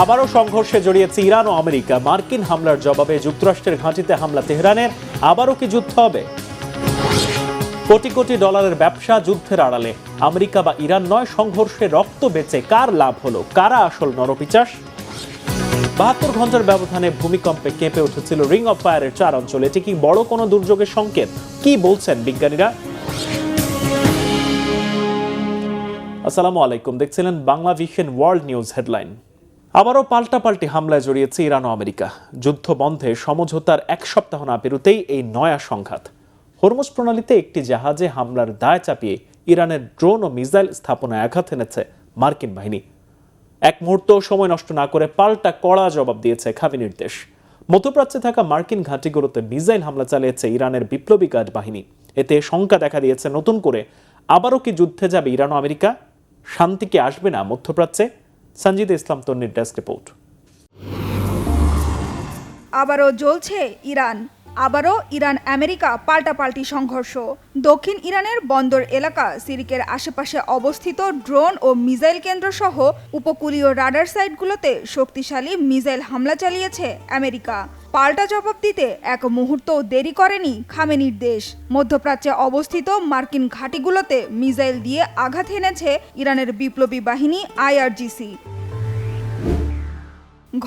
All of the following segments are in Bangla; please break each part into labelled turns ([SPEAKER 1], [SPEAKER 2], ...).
[SPEAKER 1] আবারও সংঘর্ষে জড়িয়েছে ইরান ও আমেরিকা। মার্কিন হামলার জবাবে যুক্তরাষ্ট্রের ঘাঁটিতে হামলা তেহরানের। আবারও কি যুদ্ধ হবে? কোটি কোটি ডলারের ব্যবসা যুদ্ধের আড়ালে। আমেরিকা বা ইরান নয়, সংঘর্ষে রক্ত বেঁচে কার লাভ হলো? কারা আসল নরপিচাস? 72 ঘন্টার ব্যবধানে ভূমিকম্পে কেঁপে উঠেছিল রিং অফ ফায়ারের 4 অঞ্চল। এটি কি বড় কোনো দুর্যোগের সংকেত? কি বলছেন বিজ্ঞানীরা? আসসালামু আলাইকুম, দেখছিলেন Bangla vision world news headline. আবারও পাল্টাপাল্টি হামলায় জড়িয়েছে ইরান ও আমেরিকা। যুদ্ধ বন্ধে সমঝোতার 1 সপ্তাহ না পেরোতেই এই নয়া সংঘাত। হরমুজ প্রণালীতে একটি জাহাজে হামলার দায় চাপিয়ে ইরানের ড্রোন ও মিসাইল স্থাপনায় আঘাত এনেছে মার্কিন বাহিনী। এক মুহূর্ত সময় নষ্ট না করে পাল্টা কড়া জবাব দিয়েছে খামেনির দেশ। মধ্যপ্রাচ্যে থাকা মার্কিন ঘাঁটিগুলোতে মিসাইল হামলা চালিয়েছে ইরানের বিপ্লবী গার্ড বাহিনী। এতে শঙ্কা দেখা দিয়েছে নতুন করে আবারও কি যুদ্ধে যাবে ইরান ও আমেরিকা? শান্তি কি আসবে না মধ্যপ্রাচ্যে? সঞ্জিদা ইসলাম তন্নির ডেস্ক রিপোর্ট।
[SPEAKER 2] আবারও জ্বলছে ইরান, আবারও ইরান আমেরিকা পাল্টাপাল্টি সংঘর্ষ। দক্ষিণ ইরানের বন্দর এলাকা সিরিকের আশেপাশে অবস্থিত ড্রোন ও মিসাইল কেন্দ্র সহ উপকূলীয় রাডার সাইটগুলোতে শক্তিশালী মিসাইল হামলা চালিয়েছে আমেরিকা। পাল্টা জবাব দিতে এক মুহূর্তও দেরি করেনি খামেনির দেশ। মধ্যপ্রাচ্যে অবস্থিত মার্কিন ঘাঁটিগুলোতে মিসাইল দিয়ে আঘাত এনেছে ইরানের বিপ্লবী বাহিনী আইআরজিসি।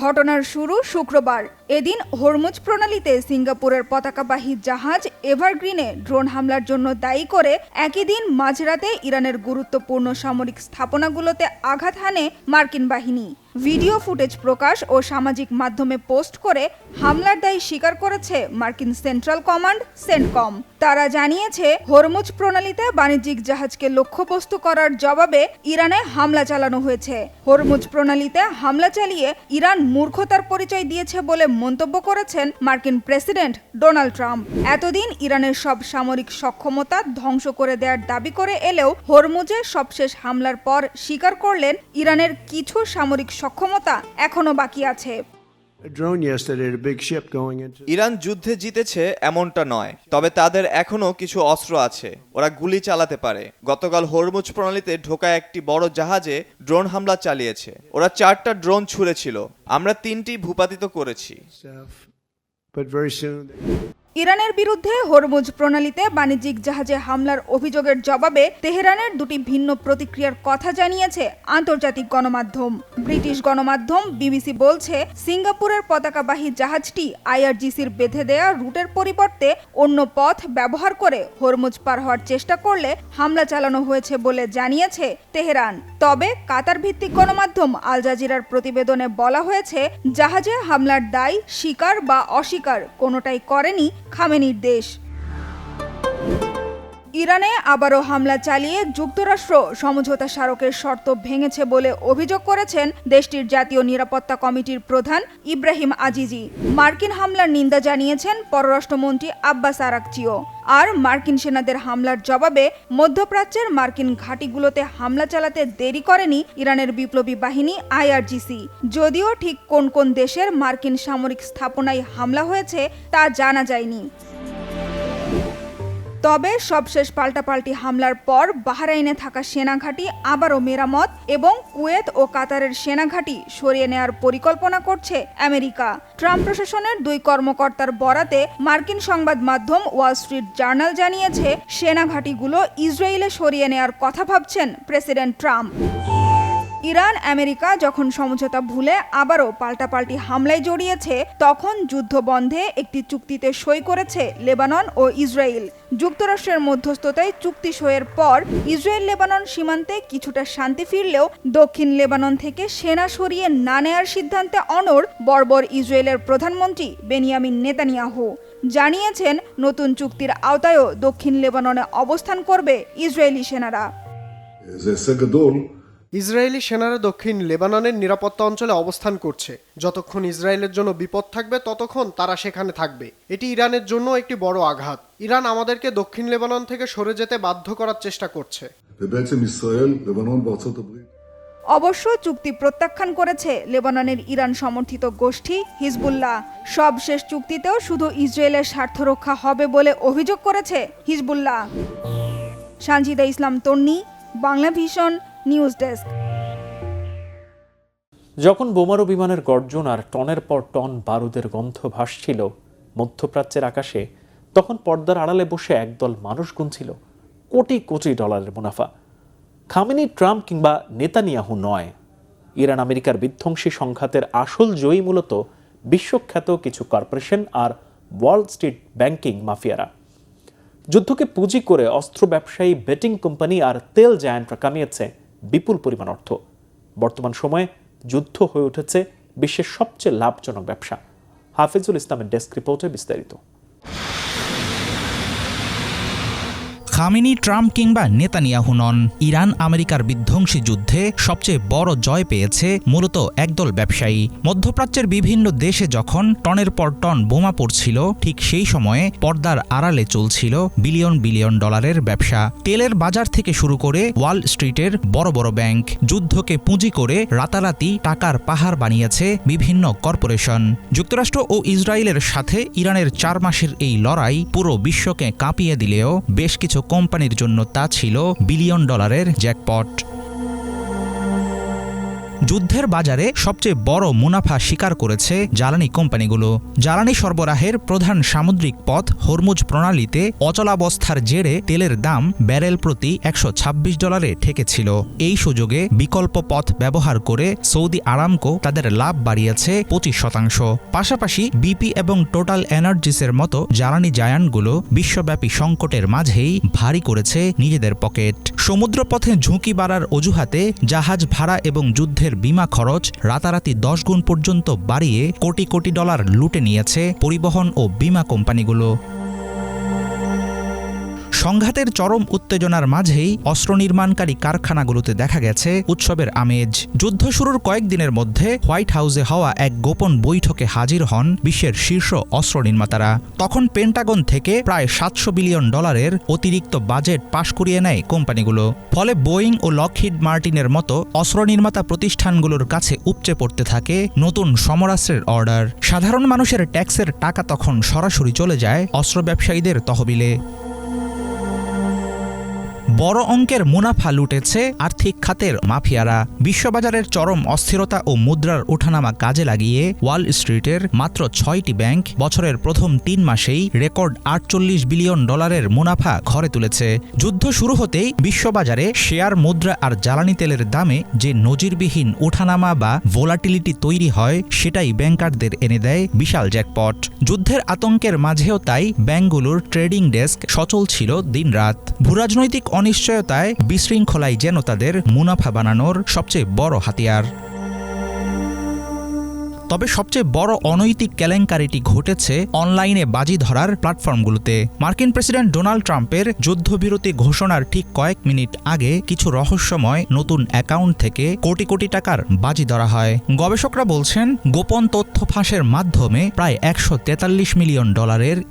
[SPEAKER 2] ঘটনার শুরু শুক্রবার। এদিন হরমুজ প্রণালীতে সিঙ্গাপুরের পতাকাবাহী জাহাজ এভারগ্রিনে ড্রোন হামলার জন্য দায়ী করে একই দিন মাঝরাতে ইরানের গুরুত্বপূর্ণ সামরিক স্থাপনাগুলোতে আঘাত হানে মার্কিন বাহিনী। ভিডিও ফুটেজ প্রকাশ ও সামাজিক মাধ্যমে পোস্ট করে হামলার দায় স্বীকার করেছে মার্কিন সেন্ট্রাল কমান্ড সেন্টকম। তারা জানিয়েছে, হরমুজ প্রণালীতে বাণিজ্যিক জাহাজকে লক্ষ্যবস্তু করার জবাবে ইরানে হামলা চালানো হয়েছে। হরমুজ প্রণালীতে হামলা চালিয়ে ইরান মূর্খতার পরিচয় দিয়েছে বলে মন্তব্য করেছেন মার্কিন প্রেসিডেন্ট ডোনাল্ড ট্রাম্প। এতদিন ইরানের সব সামরিক সক্ষমতা ধ্বংস করে দেওয়ার দাবি করে এলেও হরমুজে সবশেষ হামলার পর স্বীকার করলেন ইরানের কিছু সামরিক সক্ষমতা এখনো বাকি আছে।
[SPEAKER 3] ইরান যুদ্ধে জিতেছে এমনটা নয়, তবে তাদের এখনো কিছু অস্ত্র আছে, ওরা গুলি চালাতে পারে। গতকাল হরমুজ প্রণালীতে ঢোকা একটি বড় জাহাজে ড্রোন হামলা চালিয়েছে। ওরা 4টা ড্রোন ছুঁড়েছিল, আমরা 3টি ভূপাতিত করেছি।
[SPEAKER 2] ইরানের বিরুদ্ধে হরমুজ প্রণালীতে বাণিজ্যিক জাহাজে হামলার অভিযোগের জবাবে তেহরানের 2টি ভিন্ন প্রতিক্রিয়ার কথা জানিয়েছে আন্তর্জাতিক গণমাধ্যম। ব্রিটিশ গণমাধ্যম বিবিসি বলছে, সিঙ্গাপুরের পতাকাবাহী জাহাজটি আইআরজিসির বেঁধে দেয়া রুটের পরিবর্তে অন্য পথ ব্যবহার করে হরমুজ পার হওয়ার চেষ্টা করলে হামলা চালানো হয়েছে বলে জানিয়েছে তেহরান। তবে কাতার ভিত্তিক গণমাধ্যম আল জাজিরার প্রতিবেদনে বলা হয়েছে, জাহাজে হামলার দায় স্বীকার বা অস্বীকার কোনোটাই করেনি খামেনির দেশ। ইরানে আবারও হামলা চালিয়ে যুক্তরাষ্ট্র সমঝোতা স্মারকের শর্ত ভেঙেছে বলে অভিযোগ করেছেন দেশটির জাতীয় নিরাপত্তা কমিটির প্রধান ইব্রাহিম আজিজি। মার্কিন হামলার নিন্দা জানিয়েছেন পররাষ্ট্রমন্ত্রী আব্বাস আরাকচিও। আর মার্কিন সেনাদের হামলার জবাবে মধ্যপ্রাচ্যের মার্কিন ঘাঁটিগুলোতে হামলা চালাতে দেরি করেনি ইরানের বিপ্লবী বাহিনী আইআরজিসি। যদিও ঠিক কোন কোন দেশের মার্কিন সামরিক স্থাপনায় হামলা হয়েছে তা জানা যায়নি। তবে সবশেষ পাল্টাপাল্টি হামলার পর বাহরাইনে থাকা সেনাঘাঁটি আবারও মেরামত এবং কুয়েত ও কাতারের সেনাঘাঁটি সরিয়ে নেওয়ার পরিকল্পনা করছে আমেরিকা। ট্রাম্প প্রশাসনের 2 কর্মকর্তার বরাতে মার্কিন সংবাদ মাধ্যম ওয়াল স্ট্রিট জার্নাল জানিয়েছে, সেনাঘাঁটিগুলো ইসরায়েলে সরিয়ে নেওয়ার কথা ভাবছেন প্রেসিডেন্ট ট্রাম্প। ইরান আমেরিকা যখন সমঝোতা ভুলে আবারও পাল্টাপাল্টি হামলায় জড়িয়েছে, তখন যুদ্ধ বন্ধে একটি চুক্তিতে সই করেছে লেবানন ও ইসরায়েল। যুক্তরাষ্ট্রের মধ্যস্থতায় চুক্তি সইয়ের পর ইসরায়েল লেবানন সীমান্তে কিছুটা শান্তি ফিরলেও দক্ষিণ লেবানন থেকে সেনা সরিয়ে না নেয়ার সিদ্ধান্তে অনড় বর্বর ইসরায়েলের প্রধানমন্ত্রী বেনিয়ামিন নেতানিয়াহু। জানিয়েছেন, নতুন চুক্তির আওতায়ও দক্ষিণ লেবাননে অবস্থান করবে ইসরায়েলি সেনারা।
[SPEAKER 4] ইসরায়েলি সেনারা দক্ষিণ লেবাননের নিরাপত্তা অঞ্চলে অবস্থান করছে। যতক্ষণ ইসরায়েলের জন্য বিপদ থাকবে ততক্ষণ তারা সেখানে থাকবে। এটি ইরানের জন্য একটি বড় আঘাত। ইরান আমাদেরকে দক্ষিণ লেবানন থেকে সরে যেতে বাধ্য করার চেষ্টা করছে।
[SPEAKER 2] অবশ্য চুক্তি প্রত্যাখ্যান করেছে লেবাননের ইরান সমর্থিত গোষ্ঠী হিজবুল্লাহ। সবশেষ চুক্তিতেও শুধু ইসরায়েলের স্বার্থ রক্ষা হবে বলে অভিযোগ করেছে হিজবুল্লাহ। সঞ্জিদা ইসলাম তন্নি, বাংলা ভিশন নিউজ ডেস্ক।
[SPEAKER 1] যখন বোমারু বিমানের গর্জন আর টনের পর টন বারুদের গন্ধ ভাসছিল মধ্যপ্রাচ্যের আকাশে, তখন পর্দার আড়ালে বসে একদল মানুষ গুনছিল কোটি কোটি ডলারের মুনাফা। খামেনি, ট্রাম্প কিংবা নেতানিয়াহু নয়, ইরান আমেরিকার বিধ্বংসী সংঘাতের আসল জয়ী মূলত বিশ্বখ্যাত কিছু কর্পোরেশন আর ওয়াল স্ট্রিট ব্যাংকিং মাফিয়ারা। যুদ্ধকে পুঁজি করে অস্ত্র ব্যবসায়ী, বেটিং কোম্পানি আর তেল জায়ান্টরা কামিয়েছে বিপুল পরিমাণ অর্থ। বর্তমান সময়ে যুদ্ধ হয়ে উঠেছে বিশ্বের সবচেয়ে লাভজনক ব্যবসা। হাফিজুল ইসলামের ডেস্ক রিপোর্টে বিস্তারিত।
[SPEAKER 5] খামেনি, ট্রাম্প কিংবা নেতানিয়াহু নন, ইরান আমেরিকার বিধ্বংসী যুদ্ধে সবচেয়ে বড় জয় পেয়েছে মূলত একদল ব্যবসায়ী। মধ্যপ্রাচ্যের বিভিন্ন দেশে যখন টনের পর টন বোমা পড়ছিল, ঠিক সেই সময়ে পর্দার আড়ালে চলছিল বিলিয়ন বিলিয়ন ডলারের ব্যবসা। তেলের বাজার থেকে শুরু করে ওয়াল স্ট্রিটের বড় বড় ব্যাংক, যুদ্ধকে পুঁজি করে রাতারাতি টাকার পাহাড় বানিয়েছে বিভিন্ন কর্পোরেশন। যুক্তরাষ্ট্র ও ইসরায়েলের সাথে ইরানের 4 মাসের এই লড়াই পুরো বিশ্বকে কাঁপিয়ে দিলেও বেশ কিছু কোম্পানির জন্য তা ছিল বিলিয়ন ডলারের জ্যাকপট। যুদ্ধের বাজারে সবচেয়ে বড় মুনাফা স্বীকার করেছে জ্বালানি কোম্পানিগুলো। জ্বালানি সরবরাহের প্রধান সামুদ্রিক পথ হরমুজ প্রণালীতে অচলাবস্থার জেরে তেলের দাম ব্যারেল প্রতি $126 ঠেকেছিল। এই সুযোগে বিকল্প পথ ব্যবহার করে সৌদি আরামকো তাদের লাভ বাড়িয়েছে 25%। পাশাপাশি বিপি এবং টোটাল এনার্জিসের মতো জ্বালানি জায়ান্টগুলো বিশ্বব্যাপী সংকটের মাঝেই ভারী করেছে নিজেদের পকেট। সমুদ্রপথে ঝুঁকি বাড়ার অজুহাতে জাহাজ ভাড়া এবং যুদ্ধের বিমা খরচ রাতারাতি 10 গুণ পর্যন্ত বাড়িয়ে কোটি কোটি ডলার লুটে নিয়েছে পরিবহন ও বিমা কোম্পানিগুলো। সংঘাতের চরম উত্তেজনার মাঝেই অস্ত্র নির্মাণকারী কারখানাগুলোতে দেখা গেছে উৎসবের আমেজ। যুদ্ধ শুরুর কয়েকদিনের মধ্যে হোয়াইট হাউসে হওয়া এক গোপন বৈঠকে হাজির হন বিশ্বের শীর্ষ অস্ত্র নির্মাতারা। তখন পেন্টাগন থেকে প্রায় $700 বিলিয়ন অতিরিক্ত বাজেট পাশ করিয়ে নেয় কোম্পানিগুলো। ফলে বোয়িং ও লকহিড মার্টিনের মতো অস্ত্র নির্মাতা প্রতিষ্ঠানগুলোর কাছে উপচে পড়তে থাকে নতুন সমরাস্ত্রের অর্ডার। সাধারণ মানুষের ট্যাক্সের টাকা তখন সরাসরি চলে যায় অস্ত্র ব্যবসায়ীদের তহবিলে। বড় অঙ্কের মুনাফা লুটেছে আর্থিক খাতের মাফিয়ারা। বিশ্ববাজারের চরম অস্থিরতা ও মুদ্রার ওঠানামা কাজে লাগিয়ে ওয়াল স্ট্রিটের মাত্র 6টি ব্যাংক বছরের প্রথম 3 মাসেই রেকর্ড $48 বিলিয়ন মুনাফা ঘরে তুলেছে। যুদ্ধ শুরু হতেই বিশ্ববাজারে শেয়ার, মুদ্রা আর জ্বালানি তেলের দামে যে নজিরবিহীন ওঠানামা বা ভোলাটিলিটি তৈরি হয়, সেটাই ব্যাংকারদের এনে দেয় বিশাল জ্যাকপট। যুদ্ধের আতঙ্কের মাঝেও তাই ব্যাংকগুলোর ট্রেডিং ডেস্ক সচল ছিল দিনরাত। ভূরাজনৈতিক অনিশ্চয়তায় বিশৃঙ্খলাই যেন তাদের মুনাফা বানানোর সবচেয়ে বড় হাতিয়ার। তবে সবচেয়ে বড় অনৈতিক কেলেঙ্কারিটি ঘটেছে অনলাইনে বাজি ধরার প্ল্যাটফর্মগুলোতে। মার্কিন প্রেসিডেন্ট ডোনাল্ড ট্রাম্পের যুদ্ধবিরতি ঘোষণার ঠিক কয়েক মিনিট আগে কিছু রহস্যময় নতুন অ্যাকাউন্ট থেকে কোটি কোটি টাকার বাজি ধরা হয়। গবেষকরা বলছেন, গোপন তথ্য ফাঁসের মাধ্যমে প্রায় $143 মিলিয়ন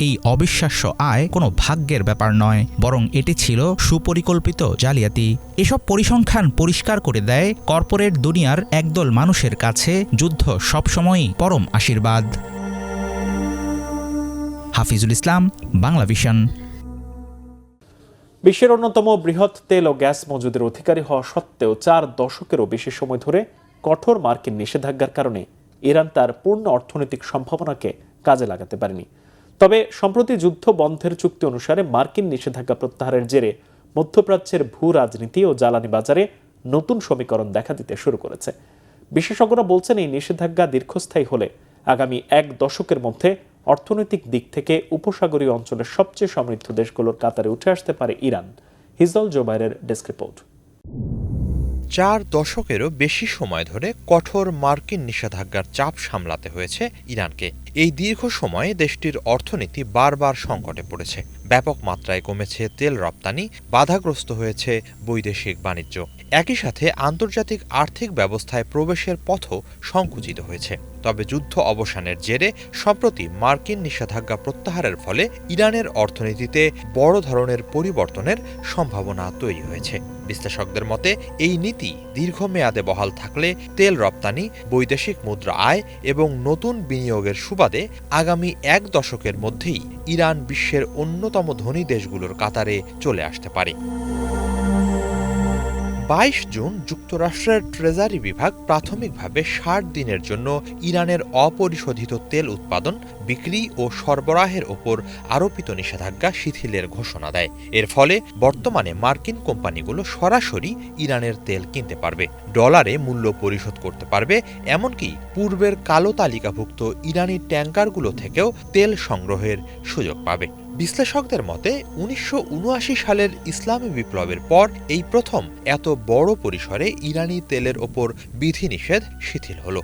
[SPEAKER 5] এই অবিশ্বাস্য আয় কোনো ভাগ্যের ব্যাপার নয়, বরং এটি ছিল সুপরিকল্পিত জালিয়াতি। এসব পরিসংখ্যান পরিষ্কার করে দেয় কর্পোরেট দুনিয়ার একদল মানুষের কাছে যুদ্ধ সবসময় পরম আশীর্বাদ। হাফিজুল ইসলাম, বাংলা ভিশন।
[SPEAKER 1] বিশ্বের অন্যতম বৃহৎ তেল ও গ্যাস মজুদের অধিকারী হওয়া সত্ত্বেও 4 দশকেরও বেশি সময় ধরে কঠোর মার্কিন নিষেধাজ্ঞার কারণে ইরান তার পূর্ণ অর্থনৈতিক সম্ভাবনাকে কাজে লাগাতে পারেনি। তবে সম্প্রতি যুদ্ধ বন্ধের চুক্তি অনুসারে মার্কিন নিষেধাজ্ঞা প্রত্যাহারের জেরে মধ্যপ্রাচ্যের ভূ রাজনীতি ও জ্বালানি বাজারে নতুন সমীকরণ দেখা দিতে শুরু করেছে। বিশেষজ্ঞরা বলছেন, এই নিষেধাজ্ঞা দীর্ঘস্থায়ী হলে আগামী 1 দশকের মধ্যে অর্থনৈতিক দিক থেকে উপসাগরীয় অঞ্চলের সবচেয়ে সমৃদ্ধ দেশগুলোর কাতারে উঠে আসতে পারে ইরান। হিজল জোবাইরের ডেস্ক রিপোর্ট।
[SPEAKER 6] 4 দশকেরও বেশি সময় ধরে কঠোর মার্কিন নিষেধাজ্ঞার চাপ সামলাতে হয়েছে ইরানকে। এই দীর্ঘ সময়ে দেশটির অর্থনীতি বারবার সংকটে পড়েছে। ব্যাপক মাত্রায় কমেছে তেল রপ্তানি, বাধাগ্রস্ত হয়েছে বৈদেশিক বাণিজ্য। একই সাথে আন্তর্জাতিক আর্থিক ব্যবস্থায় প্রবেশের পথও সংকুচিত হয়েছে। তবে যুদ্ধ অবসানের জেরে সম্প্রতি মার্কিন নিষেধাজ্ঞা প্রত্যাহারের ফলে ইরানের অর্থনীতিতে বড় ধরনের পরিবর্তনের সম্ভাবনা তৈরি হয়েছে। বিশ্লেষকদের মতে, এই নীতি দীর্ঘমেয়াদে বহাল থাকলে তেল রপ্তানি, বৈদেশিক মুদ্রা আয় এবং নতুন বিনিয়োগের সুবাদে আগামী 1 দশকের মধ্যেই ইরান বিশ্বের অন্যতম ধনী দেশগুলোর কাতারে চলে আসতে পারে। 22 জুন যুক্তরাষ্ট্রের ট্রেজারি বিভাগ প্রাথমিকভাবে 60 দিনের জন্য ইরানের অপরিশোধিত তেল উৎপাদন, বিক্রি ও সরবরাহের ওপর আরোপিত নিষেধাজ্ঞা শিথিলের ঘোষণা দেয়। এর ফলে বর্তমানে মার্কিন কোম্পানিগুলো সরাসরি ইরানের তেল কিনতে পারবে, ডলারে মূল্য পরিশোধ করতে পারবে, এমনকি পূর্বের কালো তালিকাভুক্ত ইরানি ট্যাঙ্কারগুলো থেকেও তেল সংগ্রহের সুযোগ পাবে। বিশ্লেষকদের মতে 1979 সালের ইসলামী বিপ্লবের পর এই প্রথম এত বড় পরিসরে ইরানি তেলের ওপর বিধিনিষেধ শিথিল হলো।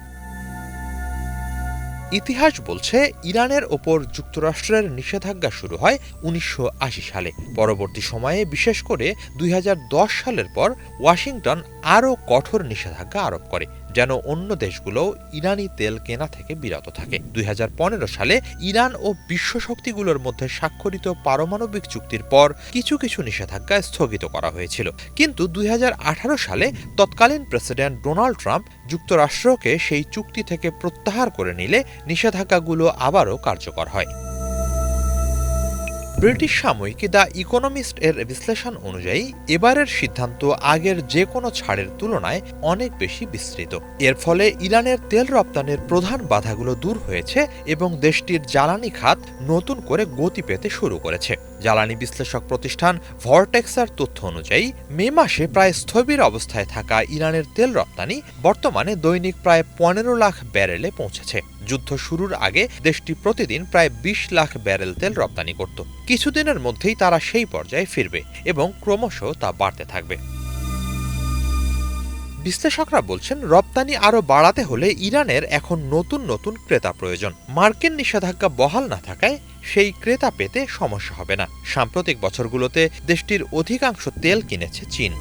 [SPEAKER 6] ইতিহাস বলছে ইরানের ওপর যুক্তরাষ্ট্রের নিষেধাজ্ঞা শুরু হয় 1980 সালে। পরবর্তী সময়ে বিশেষ করে 2010 সালের পর ওয়াশিংটন আরও কঠোর নিষেধাজ্ঞা আরোপ করে, যেন অন্য দেশগুলোও ইরানি তেল কেনা থেকে বিরত থাকে। 2015 সালে ইরান ও বিশ্ব শক্তিগুলোর মধ্যে স্বাক্ষরিত পারমাণবিক চুক্তির পর কিছু কিছু নিষেধাজ্ঞা স্থগিত করা হয়েছিল, কিন্তু 2018 সালে তৎকালীন প্রেসিডেন্ট ডোনাল্ড ট্রাম্প যুক্তরাষ্ট্রকে সেই চুক্তি থেকে প্রত্যাহার করে নিলে নিষেধাজ্ঞাগুলো আবারও কার্যকর হয়। ব্রিটিশ সাময়িক দ্য ইকোনমিস্ট এর বিশ্লেষণ অনুযায়ী এবারের সিদ্ধান্ত আগের যে কোনো ছাড়ের তুলনায় অনেক বেশি বিস্তৃত। এর ফলে ইরানের তেল রপ্তানির প্রধান বাধাগুলো দূর হয়েছে এবং দেশটির জ্বালানি খাত নতুন করে গতি পেতে শুরু করেছে। জ্বালানি বিশ্লেষক প্রতিষ্ঠান ভরটেক্সের তথ্য অনুযায়ী মে মাসে প্রায় স্থবির অবস্থায় থাকা ইরানের তেল রপ্তানি বর্তমানে দৈনিক প্রায় 15 লাখ ব্যারেলে পৌঁছেছে। যুদ্ধ শুরুর আগে দেশটি প্রতিদিন প্রায় 20 লাখ ব্যারেল তেল রপ্তানি করত। কিছুদিনের মধ্যেই তারা সেই পর্যায়ে ফিরবে এবং ক্রমশ তা বাড়তে থাকবে। বিশ্লেষকরা বলছেন, রপ্তানি আরও বাড়াতে হলে ইরানের এখন নতুন নতুন ক্রেতা প্রয়োজন। মার্কিন নিষেধাজ্ঞা বহাল না থাকায় সেই ক্রেতা পেতে সমস্যা হবে না। সাম্প্রতিক বছরগুলোতে দেশটির অধিকাংশ তেল কিনেছে চীন।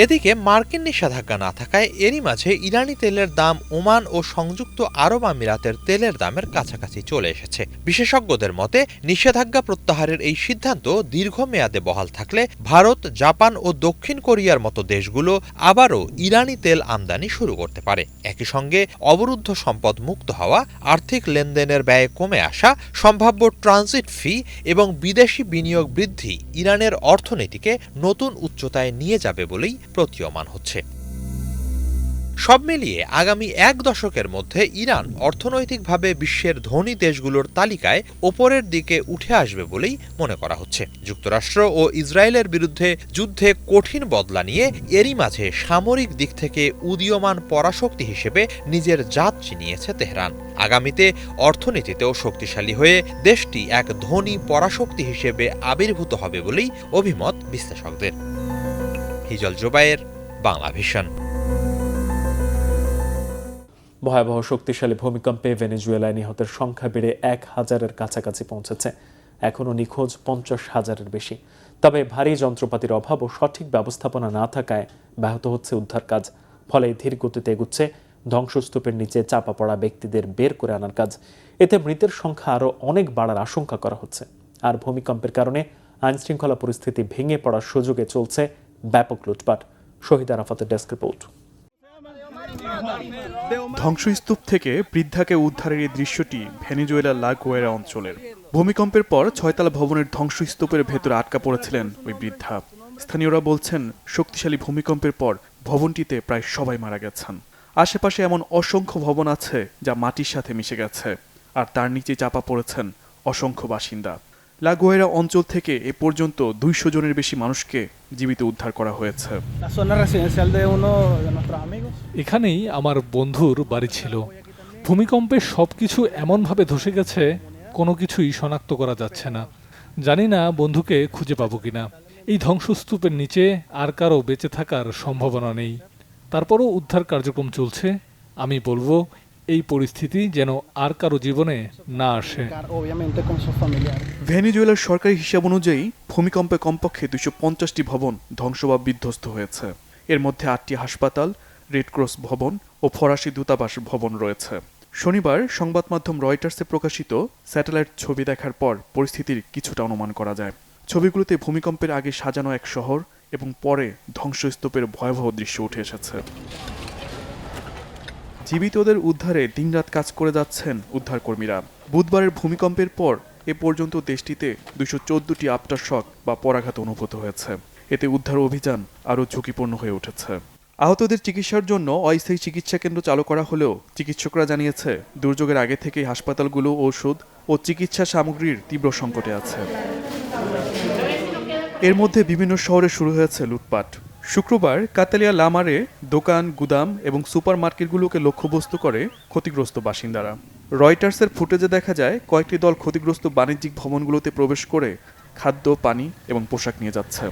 [SPEAKER 6] এদিকে মার্কিন নিষেধাজ্ঞা না থাকায় এরই মাঝে ইরানি তেলের দাম ওমান ও সংযুক্ত আরব আমিরাতের তেলের দামের কাছাকাছি চলে এসেছে। বিশেষজ্ঞদের মতে নিষেধাজ্ঞা প্রত্যাহারের এই সিদ্ধান্ত দীর্ঘমেয়াদে বহাল থাকলে ভারত, জাপান ও দক্ষিণ কোরিয়ার মতো দেশগুলো আবারও ইরানি তেল আমদানি শুরু করতে পারে। একই সঙ্গে অবরুদ্ধ সম্পদ মুক্ত হওয়া, আর্থিক লেনদেনের ব্যয় কমে আসা, সম্ভাব্য ট্রানজিট ফি এবং বিদেশি বিনিয়োগ বৃদ্ধি ইরানের অর্থনীতিকে নতুন উচ্চতায় নিয়ে যাবে বলেই প্রতীয়মান হচ্ছে। সব মিলিয়ে আগামী 1 দশকের মধ্যে ইরান অর্থনৈতিকভাবে বিশ্বের ধনী দেশগুলোর তালিকায় ওপরের দিকে উঠে আসবে বলেই মনে করা হচ্ছে। যুক্তরাষ্ট্র ও ইসরায়েলের বিরুদ্ধে যুদ্ধে কঠিন বদলা নিয়ে এরই মাঝে সামরিক দিক থেকে উদীয়মান পরাশক্তি হিসেবে নিজের জাত চিনিয়েছে তেহরান। আগামীতে অর্থনীতিতেও শক্তিশালী হয়ে দেশটি এক ধনী পরাশক্তি হিসেবে আবির্ভূত হবে বলেই অভিমত বিশ্লেষকদের। হিজল জোবায়ের, বাংলা ভিশন।
[SPEAKER 1] ভয়াবহ শক্তিশালী ভূমিকম্পে ভেনেজুয়েলায় নিহতের সংখ্যা বেড়ে 1000-এর কাছাকাছি পৌঁছেছে। এখনও নিখোঁজ 50,000-এর বেশি। তবে ভারী যন্ত্রপাতির অভাব ও সঠিক ব্যবস্থাপনা না থাকায় ব্যাহত হচ্ছে উদ্ধার কাজ। ফলে ধীর গতিতে এগুচ্ছে ধ্বংসস্তূপের নিচে চাপা পড়া ব্যক্তিদের বের করে আনার কাজ। এতে মৃতের সংখ্যা আরও অনেক বাড়ার আশঙ্কা করা হচ্ছে। আর ভূমিকম্পের কারণে আইনশৃঙ্খলা পরিস্থিতি ভেঙে পড়ার সুযোগে চলছে ব্যাপক লুটপাট। শহীদ আরাফাতের ডেস্ক রিপোর্ট।
[SPEAKER 7] ধ্বংসস্তূপ থেকে বৃদ্ধাকে উদ্ধারের এই দৃশ্যটি ভেনেজুয়েলার লা গুয়েরা অঞ্চলের। ভূমিকম্পের পর 6তলা ভবনের ধ্বংসস্তূপের ভেতরে আটকা পড়েছিলেন ওই বৃদ্ধা। স্থানীয়রা বলছেন, শক্তিশালী ভূমিকম্পের পর ভবনটিতে প্রায় সবাই মারা গেছেন। আশেপাশে এমন অসংখ্য ভবন আছে যা মাটির সাথে মিশে গেছে, আর তার নিচে চাপা পড়েছেন অসংখ্য বাসিন্দা। লা গুয়েরা অঞ্চল থেকে এ পর্যন্ত 200 জনের বেশি মানুষকে জীবিত উদ্ধার করা হয়েছে।
[SPEAKER 8] এখানেই আমার বন্ধুর বাড়ি ছিল। ভূমিকম্পে সবকিছু এমনভাবে ধসে গেছে, কোনো কিছুই শনাক্ত করা যাচ্ছে না। জানি না বন্ধুকে খুঁজে পাবো কিনা। এই ধ্বংসস্তূপের নিচে আর কারো বেঁচে থাকার সম্ভাবনা নেই। তারপরও উদ্ধার কার্যক্রম চলছে। আমি বলবো, এই পরিস্থিতি যেন আর কারো জীবনে না আসে।
[SPEAKER 7] ভেনেজুয়েলার সরকারি হিসাব অনুযায়ী ভূমিকম্পে কমপক্ষে 250টি ভবন ধ্বংস বা বিধ্বস্ত হয়েছে। এর মধ্যে 8টি হাসপাতাল, রেড ক্রস ভবন ও ফরাসি দূতাবাস ভবন রয়েছে। শনিবার সংবাদ মাধ্যম রয়টার্সে প্রকাশিত স্যাটেলাইট ছবি দেখার পর পরিস্থিতির কিছুটা অনুমান করা যায়। ছবিগুলোতে ভূমিকম্পের আগে সাজানো এক শহর এবং পরে ধ্বংসস্তূপের ভয়াবহ দৃশ্য উঠে এসেছে। জীবিতদের উদ্ধারে দিনরাত কাজ করে যাচ্ছেন উদ্ধারকর্মীরা। বুধবারের ভূমিকম্পের পর এ পর্যন্ত দেশটিতে 214টি আফটারশক বা পরাঘাত অনুভূত হয়েছে। এতে উদ্ধার অভিযান আরও ঝুঁকিপূর্ণ হয়ে উঠেছে। আহতদের চিকিৎসার জন্য অস্থায়ী চিকিৎসা কেন্দ্র চালু করা হলেও চিকিৎসকরা জানিয়েছে দুর্যোগের আগে থেকেই হাসপাতালগুলো ঔষধ ও চিকিৎসা সামগ্রীর তীব্র সংকটে আছে। এর মধ্যে বিভিন্ন শহরে শুরু হয়েছে লুটপাট। শুক্রবার কাতালিয়া লামারে দোকান, গুদাম এবং সুপার মার্কেটগুলোকে লক্ষ্যবস্তু করে ক্ষতিগ্রস্ত বাসিন্দারা। রয়টার্সের ফুটেজে দেখা যায় কয়েকটি দল ক্ষতিগ্রস্ত বাণিজ্যিক ভবনগুলোতে প্রবেশ করে খাদ্য, পানি এবং পোশাক নিয়ে যাচ্ছে।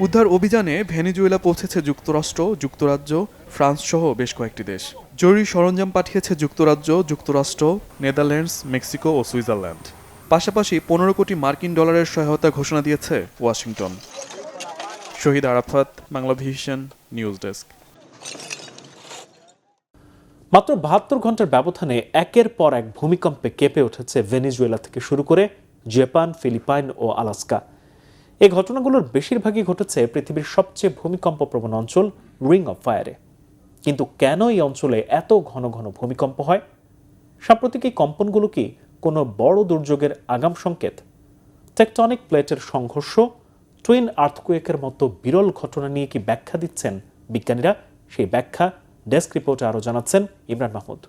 [SPEAKER 7] উদ্ধার অভিযানে ভেনেজুয়েলা পৌঁছেছে যুক্তরাষ্ট্র, যুক্তরাজ্য, ফ্রান্স সহ বেশ কয়েকটি দেশ। জরুরি সরঞ্জাম পাঠিয়েছে যুক্তরাজ্য, যুক্তরাষ্ট্র, নেদারল্যান্ডস, মেক্সিকো ও সুইজারল্যান্ড। পাশাপাশি 15 কোটি মার্কিন ডলারের সহায়তা ঘোষণা দিয়েছে Washington. Shahid Arafat, Bangla Vision, news desk.
[SPEAKER 1] মাত্র 72 ঘন্টার ব্যবধানে একের পর এক ভূমিকম্পে কেঁপে উঠেছে ভেনেজুয়েলা থেকে শুরু করে জাপান, ফিলিপাইন ও আলাস্কা। এই ঘটনাগুলোর বেশিরভাগই ঘটেছে পৃথিবীর সবচেয়ে ভূমিকম্প প্রবণ অঞ্চল রিং অফ ফায়ারে। কিন্তু কেন এই অঞ্চলে এত ঘন ঘন ভূমিকম্প হয়? সাম্প্রতিক এই কম্পনগুলো কি কোনো বড় দুর্যোগের আগাম সংকেত? টেকটনিক প্লেটের সংঘর্ষ, টুইন আর্থকুয়েকের মতো বিরল ঘটনা নিয়ে কি ব্যাখ্যা দিচ্ছেন বিজ্ঞানীরা? সেই ব্যাখ্যা ডেস্ক রিপোর্টে আরও জানাচ্ছেন Imran Mahmud.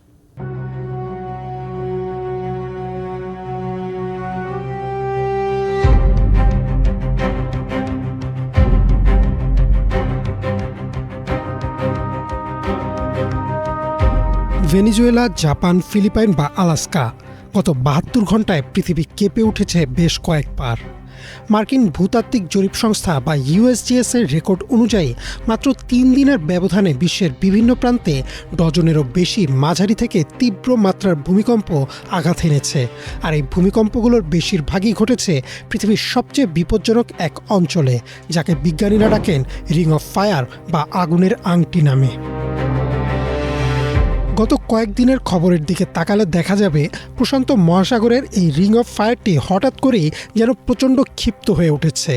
[SPEAKER 9] Venezuela, Japan, Philippines বা আলাস্কা গত 72 ঘন্টায় পৃথিবী কেঁপে উঠেছে বেশ কয়েকবার। মার্কিন ভূতাত্ত্বিক জরিপ সংস্থা বা ইউএসজিএস এর রেকর্ড অনুযায়ী মাত্র 3 দিনের ব্যবধানে বিশ্বের বিভিন্ন প্রান্তে ডজনেরও বেশি মাঝারি থেকে তীব্র মাত্রার ভূমিকম্প আঘাত এনেছে। আর এই ভূমিকম্পগুলোর বেশিরভাগই ঘটেছে পৃথিবীর সবচেয়ে বিপজ্জনক এক অঞ্চলে, যাকে বিজ্ঞানীরা ডাকেন রিং অফ ফায়ার বা আগুনের আংটি নামে। গত কয়েকদিনের খবরের দিকে তাকালে দেখা যাবে প্রশান্ত মহাসাগরের এই রিং অফ ফায়ারটি হঠাৎ করেই যেন প্রচণ্ড ক্ষিপ্ত হয়ে উঠেছে।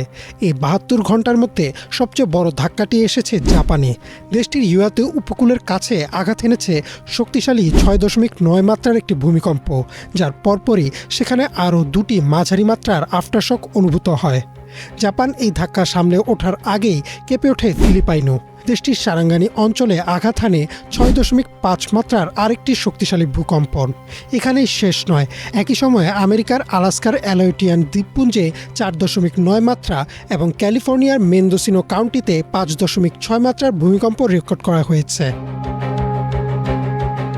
[SPEAKER 9] এই 72 ঘন্টার মধ্যে সবচেয়ে বড় ধাক্কাটি এসেছে জাপানে। দেশটির ইউয়াতে উপকূলের কাছে আঘাত এনেছে শক্তিশালী 6.9 মাত্রার একটি ভূমিকম্প, যার পরপরই সেখানে আরও 2টি মাঝারি মাত্রার আফটারশক অনুভূত হয়। জাপান এই ধাক্কা সামলে ওঠার আগেই কেঁপে ওঠে ফিলিপাইনও। দেশটির সারাঙ্গানি অঞ্চলে আঘাত হানে 6.5 মাত্রার আরেকটি শক্তিশালী ভূকম্পন। এখানেই শেষ নয়, একই সময়ে আমেরিকার আলাস্কার অ্যালয়টিয়ান দ্বীপপুঞ্জে 4.9 মাত্রা এবং ক্যালিফোর্নিয়ার মেন্দোসিনো কাউন্টিতে 5.6 মাত্রার ভূমিকম্প রেকর্ড করা হয়েছে।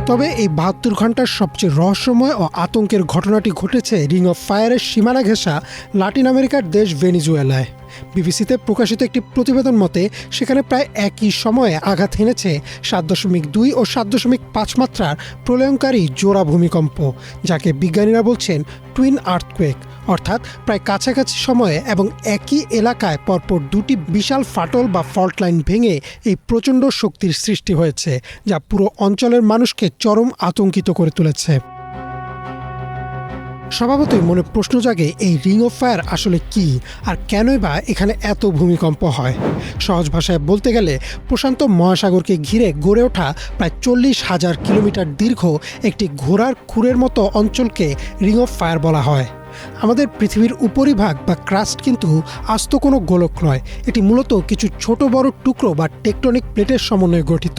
[SPEAKER 9] তবে এই 72 ঘন্টার সবচেয়ে রহস্যময় ও আতঙ্কের ঘটনাটি ঘটেছে রিং অফ ফায়ারের সীমানা ঘেঁষা লাতিন আমেরিকার দেশ ভেনেজুয়েলায়। বিবিসিতে প্রকাশিত একটি প্রতিবেদন মতে সেখানে প্রায় একই সময়ে আঘাত হেনেছে 7.2 ও 7.5 মাত্রার প্রলয়ঙ্কারী জোড়া ভূমিকম্প, যাকে বিজ্ঞানীরা বলছেন টুইন আর্থকুয়েক, অর্থাৎ প্রায় কাছাকাছি সময়ে এবং একই এলাকায় পরপর 2টি বিশাল ফাটল বা ফল্ট লাইন ভেঙে এই প্রচণ্ড শক্তির সৃষ্টি হয়েছে, যা পুরো অঞ্চলের মানুষকে চরম আতঙ্কিত করে তুলেছে। স্বভাবতই মনে প্রশ্ন জাগে, এই রিং অফ ফায়ার আসলে কি, আর কেনই বা এখানে এত ভূমিকম্প হয়? সহজ ভাষায় বলতে গেলে প্রশান্ত মহাসাগরকে ঘিরে গড়ে ওঠা প্রায় 40,000 কিলোমিটার দীর্ঘ একটি ঘোড়ার খুরের মতো অঞ্চলকে রিং অফ ফায়ার বলা হয়। আমাদের পৃথিবীর উপরিভাগ বা ক্রাস্ট কিন্তু আস্ত কোনো গোলক নয়, এটি মূলত কিছু ছোট বড় টুকরো বা টেকটনিক প্লেটের সমন্বয়ে গঠিত।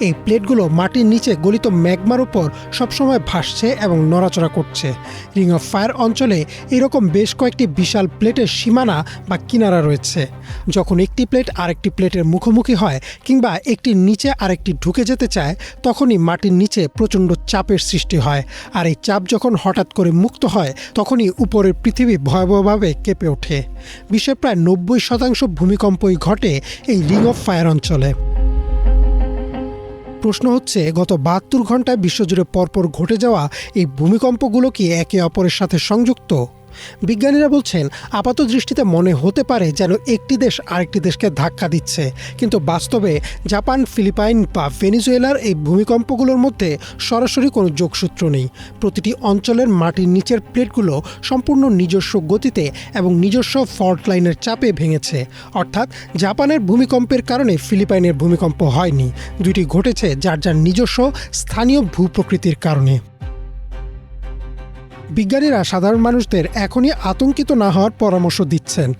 [SPEAKER 9] এই প্লেটগুলো মাটির নিচে গলিত ম্যাগমার উপর সবসময় ভাসছে এবং নড়াচড়া করছে। রিং অফ ফায়ার অঞ্চলে এরকম বেশ কয়েকটি বিশাল প্লেটের সীমানা বা কিনারা রয়েছে। যখন একটি প্লেট আরেকটি প্লেটের মুখোমুখি হয় কিংবা একটির নিচে আরেকটি ঢুকে যেতে চায়, তখনই মাটির নিচে প্রচণ্ড চাপের সৃষ্টি হয়। আর এই চাপ যখন হঠাৎ করে মুক্ত হয়, তখনই উপরের পৃথিবী ভয়াবহভাবে কেঁপে ওঠে। বিশ্বের প্রায় 90% ভূমিকম্পই ঘটে এই রিং অফ ফায়ার অঞ্চলে। প্রশ্ন হচ্ছে, গত 72 ঘন্টায় বিশ্বজুড়ে পরপর ঘটে যাওয়া এই ভূমিকম্পগুলো কি একে অপরের সাথে সংযুক্ত? বিজ্ঞানীরা বলছেন, আপাত দৃষ্টিতে মনে হতে পারে যেন একটি দেশ আরেকটি দেশকে ধাক্কা দিচ্ছে, কিন্তু বাস্তবে জাপান, ফিলিপাইন বা ভেনেজুয়েলার এই ভূমিকম্পগুলোর মধ্যে সরাসরি কোনো যোগসূত্র নেই। প্রতিটি অঞ্চলের মাটির নিচের প্লেটগুলো সম্পূর্ণ নিজস্ব গতিতে এবং নিজস্ব ফল্ট লাইনের চাপে ভেঙেছে। অর্থাৎ জাপানের ভূমিকম্পের কারণে ফিলিপাইনের ভূমিকম্প হয়নি, দুইটি ঘটেছে যার যার নিজস্ব স্থানীয় ভূপ্রকৃতির কারণে। বিজ্ঞানীরা সাধারণ মানুষদের এখনই আতঙ্কিত না হওয়ার পরামর্শ দিচ্ছেন।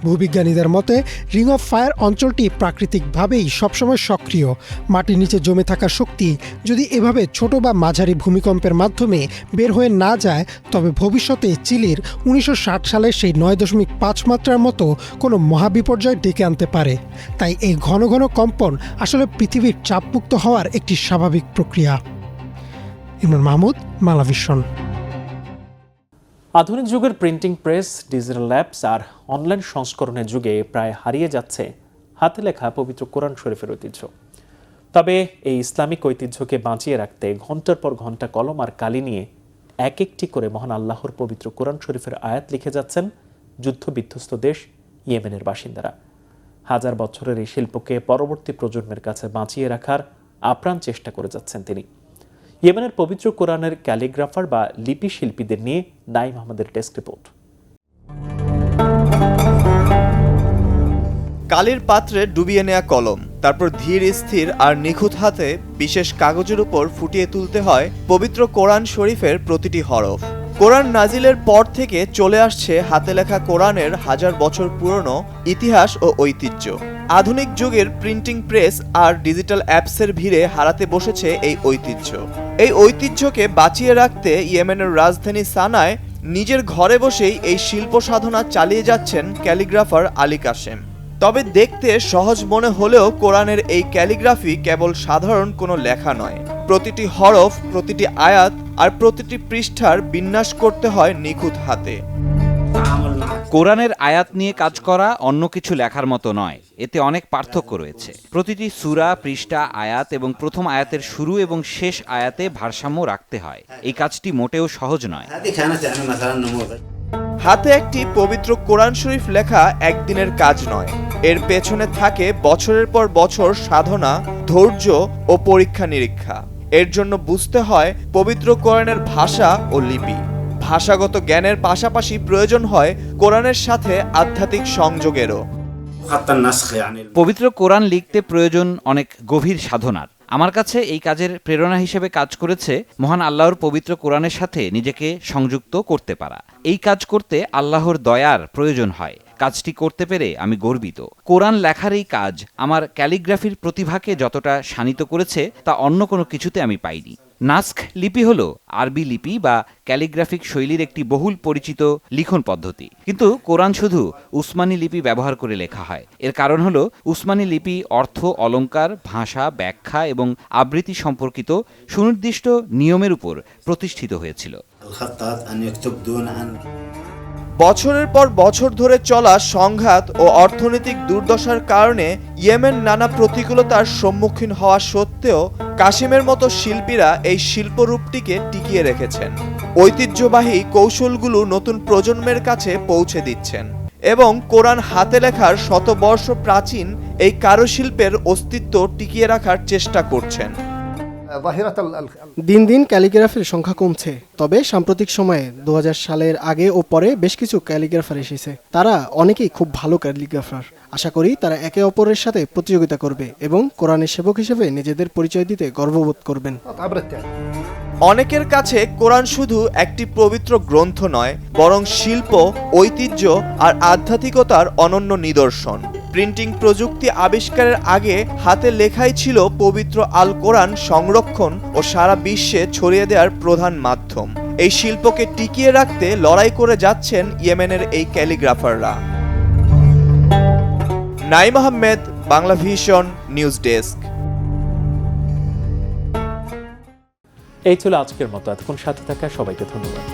[SPEAKER 9] ভূবিজ্ঞানীদের মতে রিং অফ ফায়ার অঞ্চলটি প্রাকৃতিকভাবেই সবসময় সক্রিয়। মাটির নিচে জমে থাকা শক্তি যদি এভাবে ছোট বা মাঝারি ভূমিকম্পের মাধ্যমে বের হয়ে না যায়, তবে ভবিষ্যতে চিলির 1960 সালের সেই 9.5 মাত্রার মতো কোনো মহাবিপর্যয় ডেকে আনতে পারে। তাই এই ঘন ঘন কম্পন আসলে পৃথিবীর চাপমুক্ত হওয়ার একটি স্বাভাবিক প্রক্রিয়া। ইমরান মাহমুদ, বাংলা ভিশন।
[SPEAKER 1] আধুনিক যুগের প্রিন্টিং প্রেস, ডিজিটাল অ্যাপস আর অনলাইন সংস্করণের যুগে প্রায় হারিয়ে যাচ্ছে হাতে লেখা পবিত্র কোরআন শরীফের ঐতিহ্য। তবে এই ইসলামিক ঐতিহ্যকে বাঁচিয়ে রাখতে ঘন্টার পর ঘন্টা কলম আর কালি নিয়ে এক একটি করে মহান আল্লাহর পবিত্র কোরআন শরীফের আয়াত লিখে যাচ্ছেন যুদ্ধবিধ্বস্ত দেশ ইয়েমেনের বাসিন্দারা। হাজার বছরের এই শিল্পকে পরবর্তী প্রজন্মের কাছে বাঁচিয়ে রাখার আপ্রাণ চেষ্টা করে যাচ্ছেন তিনি। ইয়েমেনের পবিত্র কোরআনের ক্যালিগ্রাফার বা লিপি শিল্পীদের নিয়ে নাইম আহমেদের ডেস্ক রিপোর্ট।
[SPEAKER 3] কালির পাত্রে ডুবিয়ে নেয়া কলম, তারপর ধীর স্থির আর নিখুঁত হাতে বিশেষ কাগজের উপর ফুটিয়ে তুলতে হয় পবিত্র কোরআন শরীফের প্রতিটি হরফ। কোরআন নাজিলের পর থেকে চলে আসছে হাতে লেখা কোরআনের হাজার বছর পুরনো ইতিহাস ও ঐতিহ্য। আধুনিক যুগের প্রিন্টিং প্রেস আর ডিজিটাল অ্যাপসের ভিড়ে হারাতে বসেছে এই ঐতিহ্য। এই ঐতিহ্যকে বাঁচিয়ে রাখতে ইয়েমেনের রাজধানী সানায় নিজের ঘরে বসেই এই শিল্প সাধনা চালিয়ে যাচ্ছেন ক্যালিগ্রাফার আলী কাশেম। তবে দেখতে সহজ মনে হলেও কোরআনের এই ক্যালিগ্রাফি কেবল সাধারণ কোনো লেখা নয়। প্রতিটি হরফ, প্রতিটি আয়াত আর প্রতিটি পৃষ্ঠার বিন্যাস করতে হয় নিখুঁত হাতে।
[SPEAKER 10] কোরআনের আয়াত নিয়ে কাজ করা অন্য কিছু লেখার মতো নয়, এতে অনেক পার্থক্য রয়েছে। প্রতিটি সূরা, পৃষ্ঠা, আয়াত এবং প্রথম আয়াতের শুরু এবং শেষ আয়াতে ভারসাম্য রাখতে হয়। এই কাজটি মোটেও সহজ নয়।
[SPEAKER 3] হাতে একটি পবিত্র কোরআন শরীফ লেখা একদিনের কাজ নয়। এর পেছনে থাকে বছরের পর বছর সাধনা, ধৈর্য ও পরীক্ষা নিরীক্ষা। এর জন্য বুঝতে হয় পবিত্র কোরআনের ভাষা ও লিপি। ভাষাগত জ্ঞানের পাশাপাশি প্রয়োজন হয় কোরআনের সাথে আধ্যাত্মিক সংযোগেরও।
[SPEAKER 10] পবিত্র কোরআন লিখতে প্রয়োজন অনেক গভীর সাধনার। আমার কাছে এই কাজের প্রেরণা হিসেবে কাজ করেছে মহান আল্লাহর পবিত্র কোরআনের সাথে নিজেকে সংযুক্ত করতে পারা। এই কাজ করতে আল্লাহর দয়ার প্রয়োজন হয়। কাজটি করতে পেরে আমি গর্বিত। কোরআন লেখার এই কাজ আমার ক্যালিগ্রাফির প্রতিভাকে যতটা শানিত করেছে তা অন্য কোনো কিছুতে আমি পাইনি। নাস্ক লিপি হলো আরবি লিপি বা ক্যালিগ্রাফিক শৈলীর একটি বহুল পরিচিত লিখন পদ্ধতি, কিন্তু কোরআন শুধু উসমানী লিপি ব্যবহার করে লেখা হয়। এর কারণ হলো উসমানী লিপি অর্থ, অলঙ্কার, ভাষা, ব্যাখ্যা এবং আবৃত্তি সম্পর্কিত সুনির্দিষ্ট নিয়মের উপর প্রতিষ্ঠিত হয়েছিল।
[SPEAKER 3] বছরের পর বছর ধরে চলা সংঘাত ও অর্থনৈতিক দুর্দশার কারণে ইয়েমেন নানা প্রতিকূলতার সম্মুখীন হওয়া সত্ত্বেও কাশিমের মতো শিল্পীরা এই শিল্পরূপটিকে টিকিয়ে রেখেছেন। ঐতিহ্যবাহী কৌশলগুলো নতুন প্রজন্মের কাছে পৌঁছে দিচ্ছেন এবং কোরআন হাতে লেখার শতবর্ষ প্রাচীন এই কারুশিল্পের অস্তিত্ব টিকিয়ে রাখার চেষ্টা করছেন।
[SPEAKER 4] দিন দিন ক্যালিগ্রাফির সংখ্যা কমছে, তবে সাম্প্রতিক সময়ে 2000 সালের আগে ও পরে বেশ কিছু ক্যালিগ্রাফার এসেছে। তারা অনেকেই খুব ভালো ক্যালিগ্রাফার। আশা করি তারা একে অপরের সাথে প্রতিযোগিতা করবে এবং কোরআনের সেবক হিসেবে নিজেদের পরিচয় দিতে গর্ববোধ করবেন।
[SPEAKER 3] অনেকের কাছে কোরআন শুধু একটি পবিত্র গ্রন্থ নয়, বরং শিল্প, ঐতিহ্য আর আধ্যাত্মিকতার অনন্য নিদর্শন। প্রিন্টিং প্রযুক্তি আবিষ্কারের আগে হাতে লেখাই ছিল পবিত্র আল কোরআন সংরক্ষণ ও সারা বিশ্বে ছড়িয়ে দেওয়ার প্রধান মাধ্যম। এই শিল্পকে টিকিয়ে রাখতে লড়াই করে যাচ্ছেন ইয়েমেনের এই ক্যালিগ্রাফাররা। Naim Ahmed, Bangla Vision news desk.
[SPEAKER 1] এই ছিল আজকের মতো। এতক্ষণ সাথে থাকা সবাইকে ধন্যবাদ।